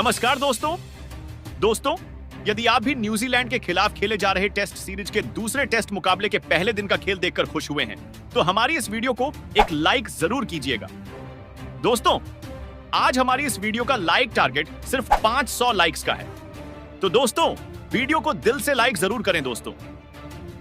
नमस्कार दोस्तों, यदि आप भी न्यूजीलैंड के खिलाफ खेले जा रहे टेस्ट सीरीज के दूसरे टेस्ट मुकाबले के पहले दिन का खेल देखकर खुश हुए हैं, तो हमारी इस वीडियो को एक लाइक जरूर कीजिएगा। दोस्तों, आज हमारी इस वीडियो का लाइक टारगेट सिर्फ 500 लाइक्स का है। तो दोस्तों, वीडियो को दिल से लाइक जरूर करें। दोस्तों,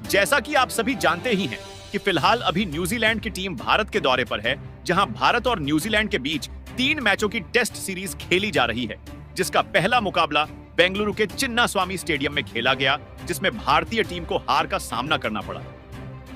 जैसा कि आप सभी जानते ही हैं कि फिलहाल अभी न्यूजीलैंड की टीम भारत के दौरे पर है, जहां भारत और न्यूजीलैंड के बीच 3 मैचों की टेस्ट सीरीज खेली जा रही है, जिसका पहला मुकाबला बेंगलुरु के चिन्नास्वामी स्टेडियम में खेला गया, जिसमें भारतीय टीम को हार का सामना करना पड़ा।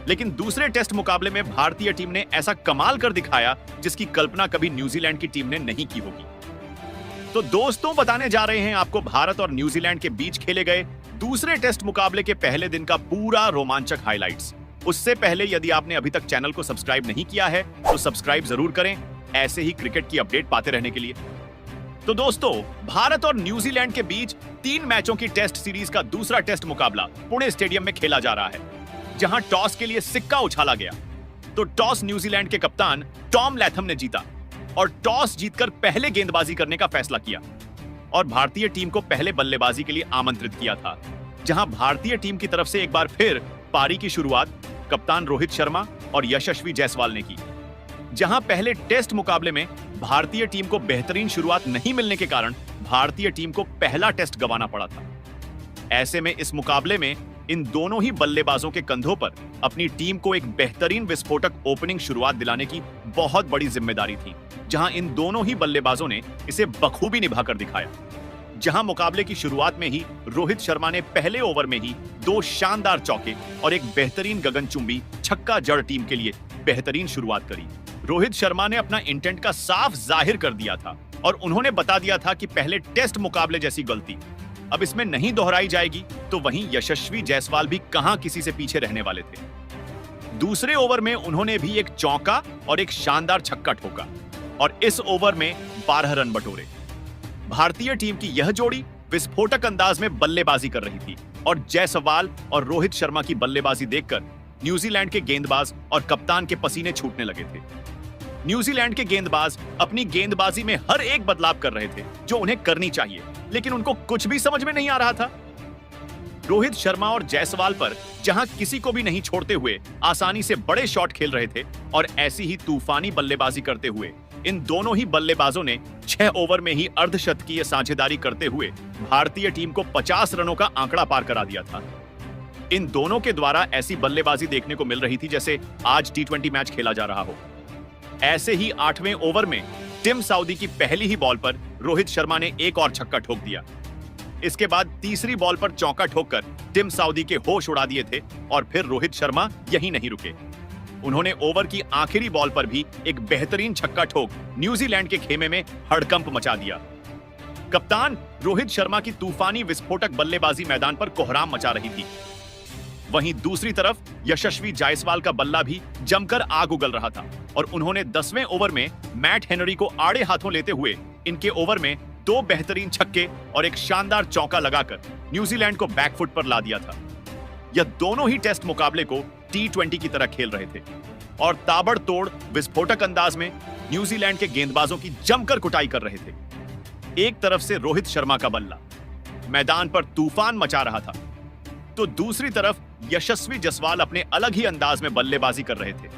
लेकिन दूसरे टेस्ट मुकाबले में भारतीय टीम ने ऐसा कमाल कर दिखाया जिसकी कल्पना कभी न्यूजीलैंड की टीम ने नहीं की होगी। तो दोस्तों, बताने जा रहे हैं आपको भारत और न्यूजीलैंड के बीच खेले गए दूसरे टेस्ट मुकाबले के पहले दिन का पूरा रोमांचक हाइलाइट्स। उससे पहले यदि आपने अभी तक चैनल को सब्सक्राइब नहीं किया है तो सब्सक्राइब जरूर करें, ऐसे ही क्रिकेट की अपडेट पाते रहने के लिए। तो दोस्तों, भारत और न्यूजीलैंड के बीच 3 मैचों की टेस्ट सीरीज का दूसरा टेस्ट मुकाबला पुणे स्टेडियम में खेला जा रहा है, जहां टॉस के लिए सिक्का उछाला गया। तो टॉस न्यूजीलैंड के कप्तान टॉम लैथम ने जीता और टॉस जीतकर पहले गेंदबाजी करने का फैसला किया और भारतीय टीम को पहले बल्लेबाजी के लिए आमंत्रित किया था, जहां भारतीय टीम की तरफ से एक बार फिर पारी की शुरुआत कप्तान रोहित शर्मा और यशस्वी जायसवाल ने की। जहां पहले टेस्ट मुकाबले में भारतीय टीम को बेहतरीन शुरुआत नहीं मिलने के कारण भारतीय टीम को पहला टेस्ट गंवाना पड़ा था। ऐसे में इस मुकाबले में इन दोनों ही बल्लेबाजों के कंधों पर अपनी टीम को एक बेहतरीन विस्फोटक ओपनिंग शुरुआत दिलाने की बहुत बड़ी जिम्मेदारी थी, जहां इन दोनों ही बल्लेबाजों ने इसे बखूबी निभाकर दिखाया। जहां मुकाबले की शुरुआत में ही रोहित शर्मा ने पहले ओवर में ही 2 शानदार चौके और एक बेहतरीन गगनचुंबी छक्का जड़ टीम के लिए बेहतरीन शुरुआत करी। रोहित शर्मा ने अपना इंटेंट का साफ जाहिर कर दिया था और उन्होंने बता दिया था कि पहले टेस्ट मुकाबले जैसी गलती अब इसमें नहीं दोहराई जाएगी। तो वहीं यशस्वी जायसवाल भी कहां किसी से पीछे रहने वाले थे। दूसरे ओवर में उन्होंने भी एक चौका और एक शानदार छक्का ठोका और इस ओवर में 12 रन बटोरे। भारतीय टीम की यह जोड़ी विस्फोटक अंदाज में बल्लेबाजी कर रही थी और जायसवाल और रोहित शर्मा की बल्लेबाजी देखकर न्यूजीलैंड के गेंदबाज और कप्तान के पसीने छूटने लगे थे। न्यूजीलैंड के गेंदबाज अपनी गेंदबाजी में हर एक बदलाव कर रहे थे जो उन्हें करनी चाहिए, लेकिन उनको कुछ भी समझ में नहीं आ रहा था। रोहित शर्मा और जायसवाल पर जहां किसी को भी नहीं छोड़ते हुए आसानी से बड़े शॉट खेल रहे थे और ऐसी ही तूफानी बल्लेबाजी करते हुए इन दोनों ही बल्लेबाजों ने 6 ओवर में ही अर्धशतकीय साझेदारी करते हुए भारतीय टीम को 50 रनों का आंकड़ा पार करा दिया था। इन दोनों के द्वारा ऐसी बल्लेबाजी देखने को मिल रही थी जैसे आज T20 मैच खेला जा रहा हो। ऐसे ही 8वें ओवर में टिम साउदी की पहली ही बॉल पर रोहित शर्मा ने एक और छक्का ठोक दिया। इसके बाद तीसरी बॉल पर चौका ठोककर टिम साउदी के होश उड़ा दिए थे और फिर रोहित शर्मा यहीं नहीं रुके। उन्होंने ओवर की आखिरी बॉल पर भी एक बेहतरीन छक्का ठोक न्यूजीलैंड के खेमे में हड़कंप मचा दिया। कप्तान रोहित शर्मा की तूफानी विस्फोटक बल्लेबाजी मैदान पर कोहराम मचा रही थी। वहीं दूसरी तरफ यशस्वी जायसवाल का बल्ला भी जमकर आग उगल रहा था और उन्होंने 10वें ओवर में मैट हेनरी को आड़े हाथों लेते हुए इनके ओवर में 2 बेहतरीन छक्के और एक शानदार चौका लगाकर न्यूजीलैंड को बैकफुट पर ला दिया था। यह दोनों ही टेस्ट मुकाबले को T20 की तरह खेल रहे थे और ताबड़तोड़ विस्फोटक अंदाज में न्यूजीलैंड के गेंदबाजों की जमकर कुटाई कर रहे थे। एक तरफ से रोहित शर्मा का बल्ला मैदान पर तूफान मचा रहा था, तो दूसरी तरफ यशस्वी जायसवाल अपने अलग ही अंदाज में बल्लेबाजी कर रहे थे,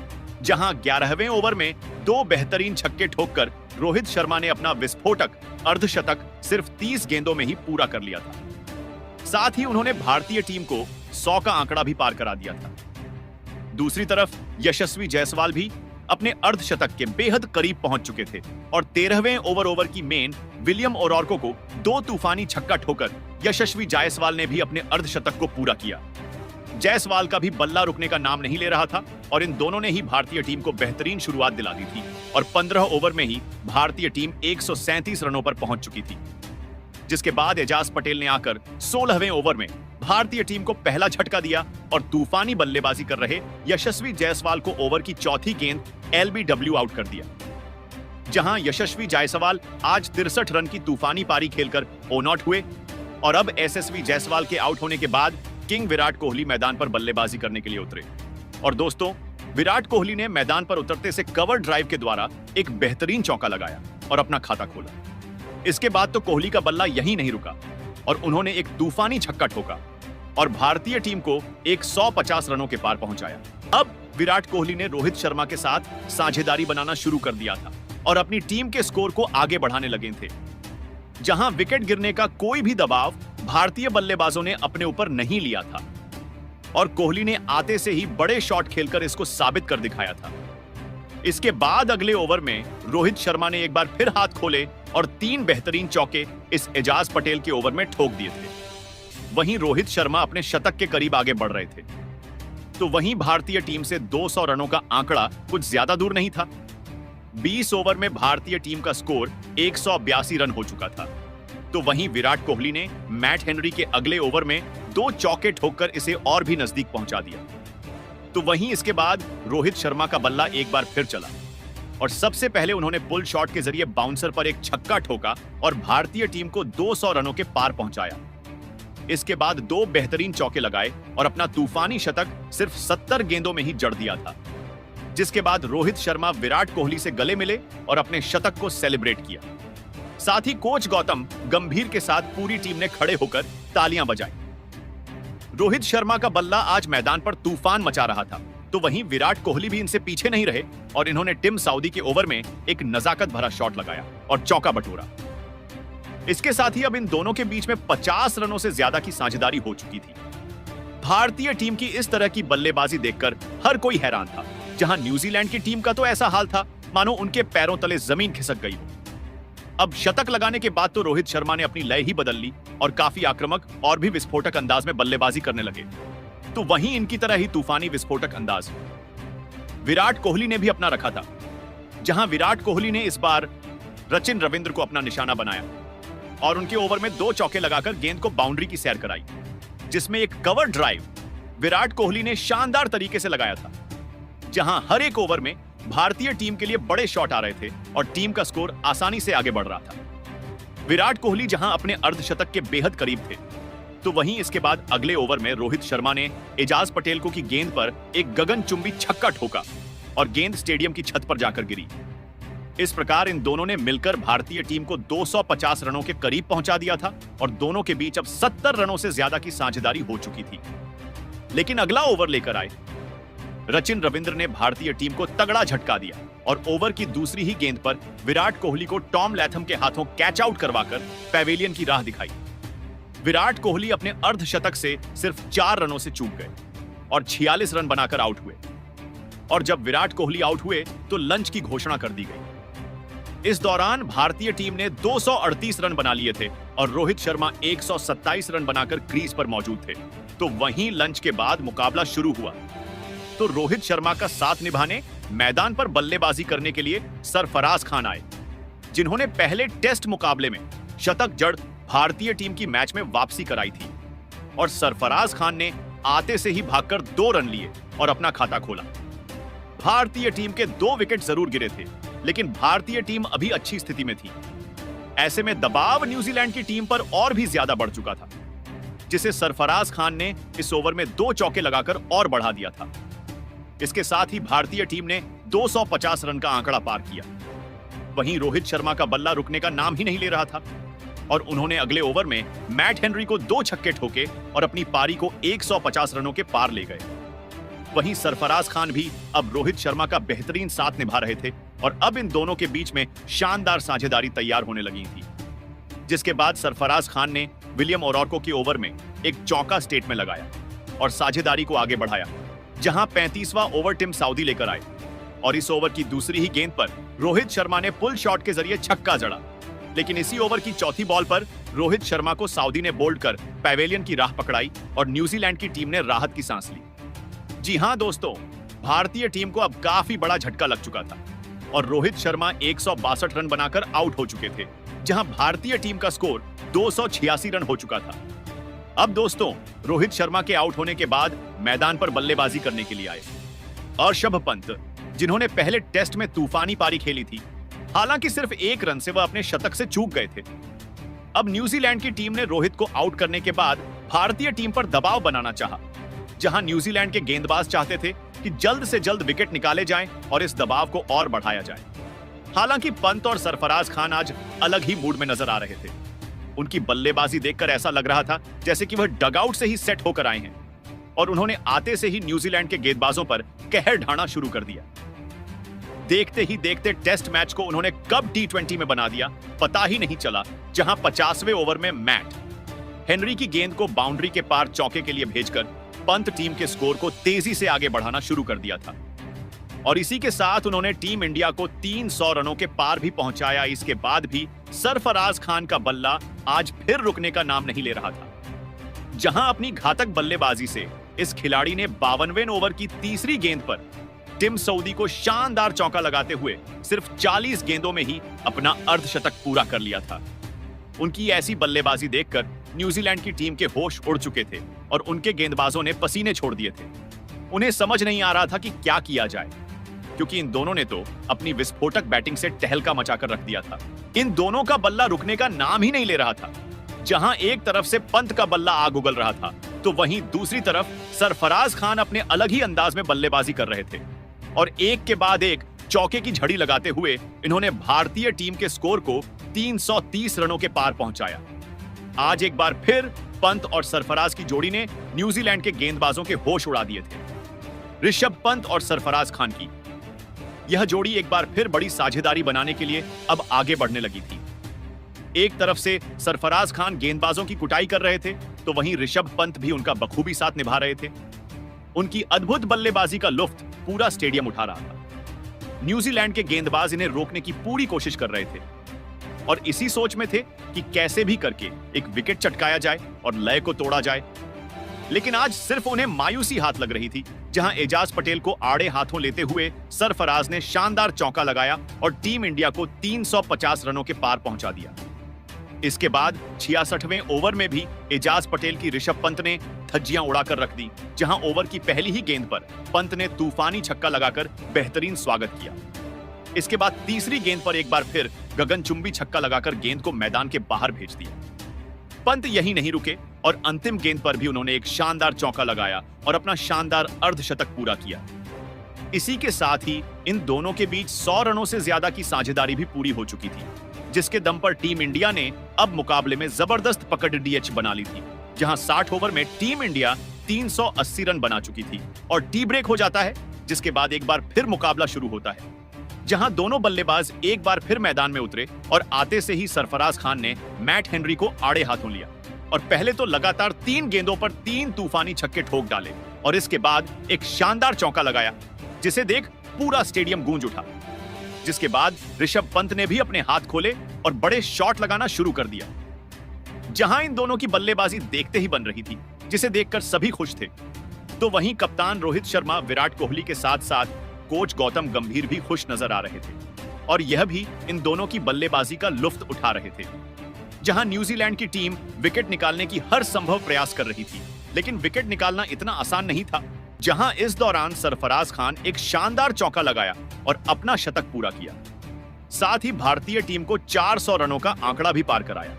जहां 11वें ओवर में 2 बेहतरीन छक्के ठोककर रोहित शर्मा ने अपना विस्फोटक अर्धशतक सिर्फ 30 गेंदों में ही पूरा कर लिया था। साथ ही उन्होंने भारतीय टीम को 100 का आंकड़ा भी पार करा दिया था। दूसरी तरफ यशस्वी जायसवाल भी अपने अर्धशतक के बेहद करीब पहुंच चुके थे और 13वें ओवर की मेन विलियम ओरॉर्को को 2 तूफानी छक्का ठोकर यशस्वी जायसवाल ने भी अपने अर्धशतक को पूरा किया। जायसवाल का भी बल्ला रुकने का नाम नहीं ले रहा था और इन दोनों ने ही भारतीय टीम को बेहतरीन शुरुआत दिला दी थी और 15 ओवर में ही भारतीय टीम 137 रनों पर पहुंच चुकी थी, जिसके बाद एजाज पटेल ने आकर 16वें ओवर में भारतीय टीम को पहला झटका दिया और तूफानी बल्लेबाजी कर रहे यशस्वी जायसवाल को ओवर की चौथी गेंद LBW आउट कर दिया। जहां यशस्वी जायसवाल आज 63 रन की तूफानी पारी खेलकर ऑन आउट हुए और अब SSV जायसवाल के आउट होने के बाद किंग विराट कोहली मैदान पर बल्लेबाजी करने के लिए उतरे। और दोस्तों, विराट कोहली ने मैदान पर उतरते से कवर ड्राइव के द्वारा एक बेहतरीन चौका लगाया और अपना खाता खोला। इसके बाद तो कोहली का बल्ला यहीं नहीं रुका और उन्होंने एक तूफानी छक्का ठोका और भारतीय टीम को 150 रनों के पार पहुंचाया। अब विराट कोहली ने रोहित शर्मा के साथ साझेदारी बनाना शुरू कर दिया था और अपनी टीम के स्कोर को आगे बढ़ाने लगे थे। जहां विकेट गिरने का कोई भी दबाव भारतीय बल्लेबाजों ने अपने ऊपर नहीं लिया था और कोहली ने आते से ही बड़े शॉट खेलकर इसको साबित कर दिखाया था। इसके बाद अगले ओवर में रोहित शर्मा ने एक बार फिर हाथ खोले और 3 बेहतरीन चौके इस एजाज पटेल के ओवर में ठोक दिए थे। वहीं रोहित शर्मा अपने शतक के करीब आगे बढ़ रहे थे, तो वहीं भारतीय टीम से 200 रनों का आंकड़ा कुछ ज्यादा दूर नहीं था। 20 ओवर में भारतीय टीम का स्कोर 182 रन हो चुका था, तो वहीं विराट कोहली ने मैट हेनरी के अगले ओवर में 2 चौके ठोककर इसे और भी नजदीक पहुंचा दिया। तो वहीं इसके बाद रोहित शर्मा का बल्ला एक बार फिर चला और सबसे पहले उन्होंने पुल शॉट के जरिए बाउंसर पर एक छक्का ठोका और भारतीय टीम को 200 रनों के पार पहुंचाया। इसके बाद 2 बेहतरीन चौके लगाए और अपना तूफानी शतक सिर्फ 70 गेंदों में ही जड़ दिया था, जिसके बाद रोहित शर्मा विराट कोहली से गले मिले और अपने शतक को सेलिब्रेट किया। साथ ही कोच गौतम गंभीर के साथ पूरी टीम ने खड़े होकर तालियां बजाई। रोहित शर्मा का बल्ला आज मैदान पर तूफान मचा रहा था, तो वहीं विराट कोहली भी इनसे पीछे नहीं रहे और इन्होंने टिम साउदी के ओवर में एक नजाकत भरा शॉट लगाया और चौका बटोरा। इसके साथ ही अब इन दोनों के बीच में 50 रनों से ज्यादा की साझेदारी हो चुकी थी। भारतीय टीम की इस तरह की बल्लेबाजी देखकर हर कोई हैरान था, जहां न्यूजीलैंड की टीम का तो ऐसा हाल था मानो उनके पैरों तले जमीन खिसक गई हो। अब शतक लगाने के बाद तो रोहित शर्मा ने अपनी लय ही बदल ली और काफी आक्रामक और भी विस्फोटक अंदाज में बल्लेबाजी करने लगे। तो वहीं इनकी तरह ही तूफानी विस्फोटक अंदाज विराट कोहली ने भी अपना रखा था, जहां विराट कोहली ने इस बार रचिन रविंद्र को अपना निशाना बनाया और उनके ओवर में 2 चौके लगाकर गेंद को बाउंड्री की सैर कराई, जिसमें एक कवर ड्राइव विराट कोहली ने शानदार तरीके से लगाया था, जहां हर एक ओवर में भारतीय टीम के लिए बड़े शॉट आ रहे थे और टीम का स्कोर आसानी से आगे बढ़ रहा था। विराट कोहली जहां अपने अर्धशतक के बेहद करीब थे, तो वहीं इसके बाद अगले ओवर में रोहित शर्मा ने एजाज पटेल को की गेंद पर एक गगनचुंबी छक्का ठोका और गेंद स्टेडियम की छत पर जाकर गिरी। इस प्रकार इन दोनों ने मिलकर भारतीय टीम को 250 रनों के करीब पहुंचा दिया था और दोनों के बीच अब 70 रनों से ज्यादा की साझेदारी हो चुकी थी। लेकिन अगला ओवर लेकर आए रचिन रविंद्र ने भारतीय टीम को तगड़ा झटका दिया और ओवर की दूसरी ही गेंद पर विराट कोहली को टॉम लैथम के हाथों कैच आउट करवाकर पैवेलियन की राह दिखाई। विराट कोहली अपने अर्धशतक से सिर्फ 4 रनों से चूक गए और 46 रन बनाकर आउट हुए और जब विराट कोहली आउट हुए तो लंच की घोषणा कर दी गई। इस दौरान भारतीय टीम ने 238 रन बना लिए थे और रोहित शर्मा 127 रन बनाकर क्रीज पर मौजूद थे। तो वहीं लंच के बाद मुकाबला शुरू हुआ, तो रोहित शर्मा का साथ निभाने मैदान पर बल्लेबाजी करने के लिए सरफराज खान आए, जिन्होंने पहले टेस्ट मुकाबले में शतक जड़ भारतीय टीम की मैच में वापसी कराई थी और सरफराज खान ने आते से ही भागकर 2 रन लिए और अपना खाता खोला। भारतीय टीम के 2 विकेट जरूर गिरे थे, लेकिन भारतीय टीम अभी अच्छी स्थिति में थी। ऐसे में दबाव न्यूजीलैंड की टीम पर और भी ज्यादा बढ़ चुका था, जिसे सरफराज खान ने इस ओवर में 2 चौके लगाकर और बढ़ा दिया था। इसके साथ ही भारतीय टीम ने 250 रन का आंकड़ा पार किया। वहीं रोहित शर्मा का बल्ला रुकने का नाम ही नहीं ले रहा था और उन्होंने अगले ओवर में मैट हेनरी को 2 छक्के ठोके और अपनी पारी को 150 रनों के पार ले गए। वहीं सरफराज खान भी अब रोहित शर्मा का बेहतरीन साथ निभा रहे थे और अब इन दोनों के बीच में शानदार साझेदारी तैयार होने लगी थी, जिसके बाद सरफराज खान ने विलियम ओरॉर्को के ओवर में एक चौका स्टेट में लगाया और साझेदारी को आगे बढ़ाया, जहां 35वां ओवर टिम साउदी लेकर आए और इस ओवर की दूसरी ही गेंद पर रोहित शर्मा ने पुल शॉट के जरिए छक्का जड़ा। लेकिन इसी ओवर की चौथी बॉल पर रोहित शर्मा को साउदी ने बोल्ड कर पैवेलियन की राह पकड़ाई और न्यूजीलैंड की टीम ने राहत की सांस ली। जी हां दोस्तों, भारतीय टीम को अब काफी बड़ा झटका लग चुका था और रोहित शर्मा 162 रन बनाकर आउट हो चुके थे, जहां भारतीय टीम का स्कोर 286 रन हो चुका था। अब दोस्तों, रोहित शर्मा के आउट होने के बाद मैदान पर बल्लेबाजी करने के लिए आए ऋषभ पंत, जिन्होंने पहले टेस्ट में तूफानी पारी खेली थी। हालांकि सिर्फ 1 रन से वह अपने शतक से चूक गए थे। अब न्यूजीलैंड की टीम ने रोहित को आउट करने के बाद भारतीय टीम पर दबाव बनाना चाहा, जहां न्यूजीलैंड के गेंदबाज चाहते थे कि जल्द से जल्द विकेट निकाले जाएं और इस दबाव को और बढ़ाया जाए। हालांकि पंत और सरफराज खान आज अलग ही मूड में नजर आ रहे थे। उनकी बल्लेबाजी देखकर ऐसा लग रहा था जैसे कि वह डगआउट से ही सेट होकर आए हैं और उन्होंने आते से ही न्यूजीलैंड के गेंदबाजों पर कहर ढाना शुरू कर दिया। देखते ही देखते टेस्ट मैच को उन्होंने कब T20 में बना दिया पता ही नहीं चला, जहां 50वें ओवर में मैट हेनरी की गेंद को बाउंड्री के पार चौके के लिए भेजकर पंत टीम के स्कोर को तेजी से आगे बढ़ाना शुरू कर दिया था और इसी के साथ उन्होंने टीम इंडिया को 300 रनों के पार भी पहुंचाया। इसके बाद भी सरफराज खान का बल्ला आज फिर रुकने का नाम नहीं ले रहा था। जहां अपनी घातक बल्लेबाजी से इस खिलाड़ी ने 52वें ओवर की तीसरी गेंद पर टिम सऊदी को शानदार चौका लगाते हुए सिर्फ 40 गेंदों में ही अपना अर्धशतक पूरा कर लिया था। उनकी ऐसी बल्लेबाजी देखकर न्यूजीलैंड की टीम के होश उड़ चुके थे और उनके गेंदबाजों ने पसीने छोड़ दिए थे। उन्हें समझ नहीं आ रहा था कि क्या किया जाए, क्योंकि इन दोनों ने तो अपनी विस्फोटक बैटिंग से तहलका मचाकर रख दिया था। इन दोनों का बल्ला रुकने का नाम ही नहीं ले रहा था। जहां एक तरफ से पंत का बल्ला आग उगल रहा था, तो वहीं दूसरी तरफ सरफराज खान अपने अलग ही अंदाज में बल्लेबाजी कर रहे थे और एक के बाद एक चौके की झड़ी लगाते हुए इन्होंने भारतीय टीम के स्कोर को 330 रनों के पार पहुंचाया। आज एक बार फिर पंत और सरफराज की जोड़ी ने न्यूजीलैंड के गेंदबाजों के होश उड़ा दिए थे। ऋषभ पंत और सरफराज खान की यह जोड़ी एक बार फिर बड़ी साझेदारी बनाने के लिए अब आगे बढ़ने लगी थी। एक तरफ से सरफराज खान गेंदबाजों की कुटाई कर रहे थे, तो वहीं ऋषभ पंत भी उनका बखूबी साथ निभा रहे थे। उनकी अद्भुत बल्लेबाजी का लुत्फ पूरा स्टेडियम उठा रहा था। न्यूजीलैंड के गेंदबाज इन्हें रोकने की पूरी कोशिश कर रहे थे और इसी सोच में थे कि कैसे भी करके एक विकेट चटकाया जाए और लय को तोड़ा जाए। लेकिन आज सिर्फ उन्हें मायूसी हाथ लग रही थी, जहां एजाज पटेल को आड़े हाथों लेते हुए सरफराज ने शानदार चौका लगाया और टीम इंडिया को 350 रनों के पार पहुंचा दिया। इसके बाद 66वें ओवर में भी एजाज पटेल की ऋषभ पंत ने धज्जियां उड़ाकर रख दी, जहां ओवर की पहली ही गेंद पर पंत ने तूफानी छक्का लगाकर बेहतरीन स्वागत किया। इसके बाद तीसरी गेंद पर एक बार फिर गगनचुंबी छक्का लगाकर गेंद को मैदान के बाहर भेज दिया। पंत यहीं नहीं रुके और अंतिम गेंद पर भी उन्होंने एक शानदार चौका लगाया और अपना शानदार अर्धशतक पूरा किया। इसी के साथ ही इन दोनों के बीच 100 रनों से ज्यादा की साझेदारी भी पूरी हो चुकी थी, जिसके दम पर टीम इंडिया ने अब मुकाबले में जबरदस्त पकड़ डीएच बना ली थी, जहां 60 ओवर में टीम इंडिया 380 रन बना चुकी थी और टी ब्रेक हो जाता है, जिसके बाद एक बार फिर मुकाबला शुरू होता है, जहां दोनों बल्लेबाज एक बार फिर मैदान में उतरे और आते से ही सरफराज खान ने मैट हेनरी को आड़े हाथों लिया और पहले तो लगातार 3 गेंदों पर 3 तूफानी छक्के ठोक डाले और इसके बाद एक शानदार चौका लगाया, जिसे देख पूरा स्टेडियम गूंज उठा। जिसके बाद ऋषभ पंत ने भी अपने हाथ खोले और बड़े शॉट लगाना शुरू कर दिया। जहां इन दोनों की बल्लेबाजी देखते ही बन रही थी, जिसे देखकर सभी खुश थे, तो वहीं कप्तान रोहित शर्मा, विराट कोहली के साथ साथ कोच गौतम गंभीर भी खुश नजर आ रहे थे और यह भी इन दोनों की बल्लेबाजी का लुत्फ उठा रहे थे। जहां न्यूजीलैंड की टीम विकेट निकालने की हर संभव प्रयास कर रही थी, लेकिन विकेट निकालना इतना आसान नहीं था। जहां इस दौरान सरफराज खान एक शानदार चौका लगाया और अपना शतक पूरा किया। साथ ही भारतीय टीम को 400 रनों का आंकड़ा भी पार कराया।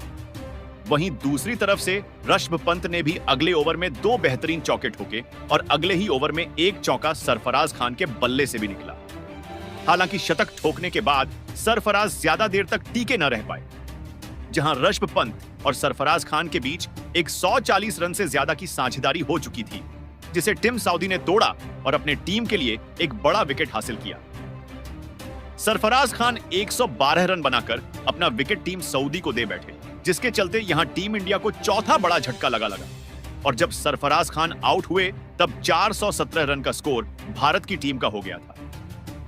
वहीं दूसरी तरफ से ऋषभ पंत ने भी अगले ओवर में 2 बेहतरीन चौके ठोके और अगले ही ओवर में एक चौका सरफराज खान के बल्ले से भी निकला। हालांकि शतक ठोकने के बाद सरफराज ज्यादा देर तक टीके न रह पाए, जहां ऋषभ पंत और सरफराज खान के बीच एक 140 रन से ज्यादा की साझेदारी हो चुकी थी, जिसे टिम साउदी ने तोड़ा और अपने टीम के लिए एक बड़ा विकेट हासिल किया। सरफराज खान 112 रन बनाकर अपना विकेट टीम सऊदी को दे बैठे, जिसके चलते यहां टीम इंडिया को चौथा बड़ा झटका लगा और जब सरफराज खान आउट हुए तब 417 रन का स्कोर भारत की टीम का हो गया था।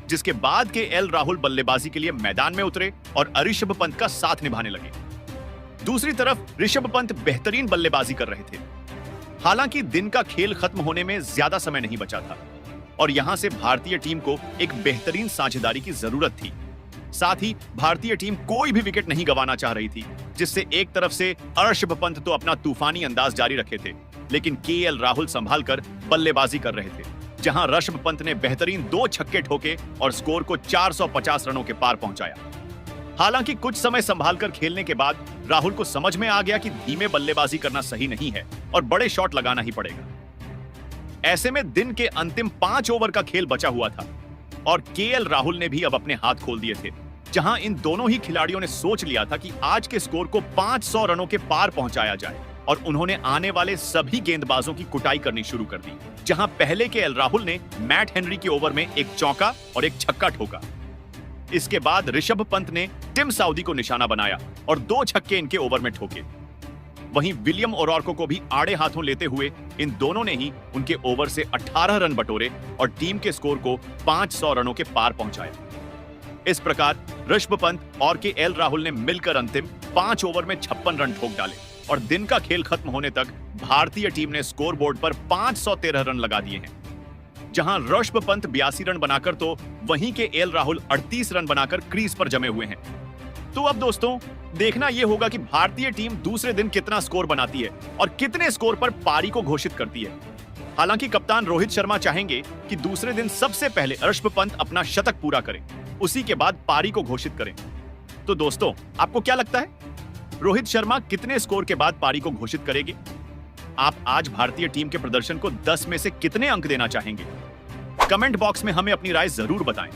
जिसके बाद के एल राहुल बल्लेबाजी के लिए मैदान में उतरे और ऋषभ पंत का साथ निभाने लगे। दूसरी तरफ ऋषभ पंत बेहतरीन बल्लेबाजी कर रहे थे। हालांकि दिन का खेल खत्म होने में ज्यादा समय नहीं बचा था और यहां से भारतीय टीम को एक बेहतरीन साझेदारी की जरूरत थी। साथ ही भारतीय टीम कोई भी विकेट नहीं गंवाना चाह रही थी, जिससे एक तरफ से ऋषभ पंत तो अपना तूफानी अंदाज जारी रखे थे, लेकिन केएल राहुल संभालकर बल्लेबाजी कर रहे थे, जहां ऋषभ पंत ने बेहतरीन 2 छक्के ठोके और स्कोर को 450 रनों के पार पहुंचाया। हालांकि कुछ समय संभालकर खेलने के बाद राहुल को समझ में आ गया कि धीमे बल्लेबाजी करना सही नहीं है और बड़े शॉट लगाना ही पड़ेगा। ऐसे में दिन के अंतिम 5 ओवर का खेल बचा हुआ था और केएल राहुल ने भी अब अपने हाथ खोल दिए थे जहां इन दोनों ही खिलाड़ियों ने सोच लिया था कि आज के स्कोर को 500 रनों के पार पहुंचाया जाए और उन्होंने आने वाले सभी गेंदबाजों की कुटाई करनी शुरू कर दी। जहां पहले के एल राहुल ने मैट हेनरी के ओवर में एक चौका और एक छक्का ठोका। इसके बाद ऋषभ पंत ने टिम साउदी को निशाना बनाया और 2 छक्के इनके ओवर में ठोके। वहीं विलियम ओरॉर्को को भी आड़े हाथों लेते हुए इन दोनों ने ही उनके ओवर से 18 रन बटोरे और टीम के स्कोर को 500 रनों के पार पहुंचाया। इस प्रकार ऋषभ पंत और के एल राहुल ने मिलकर अंतिम 5 ओवर में 56 रन ठोक डाले और दिन का खेल खत्म होने तक भारतीय टीम ने स्कोर बोर्ड पर 513 रन लगा दिए हैं। जहां ऋषभ पंत 82 रन बनाकर तो वहीं के एल राहुल 38 रन बनाकर क्रीज पर जमे हुए हैं। तो अब दोस्तों देखना यह होगा कि भारतीय टीम दूसरे दिन कितना स्कोर बनाती है और कितने स्कोर पर पारी को घोषित करती है। हालांकि कप्तान रोहित शर्मा चाहेंगे कि दूसरे दिन सबसे पहले ऋषभ पंत अपना शतक पूरा करें, उसी के बाद पारी को घोषित करें। तो दोस्तों आपको क्या लगता है, रोहित शर्मा कितने स्कोर के बाद पारी को घोषित करेंगे? आप आज भारतीय टीम के प्रदर्शन को 10 में से कितने अंक देना चाहेंगे? कमेंट बॉक्स में हमें अपनी राय जरूर बताएं।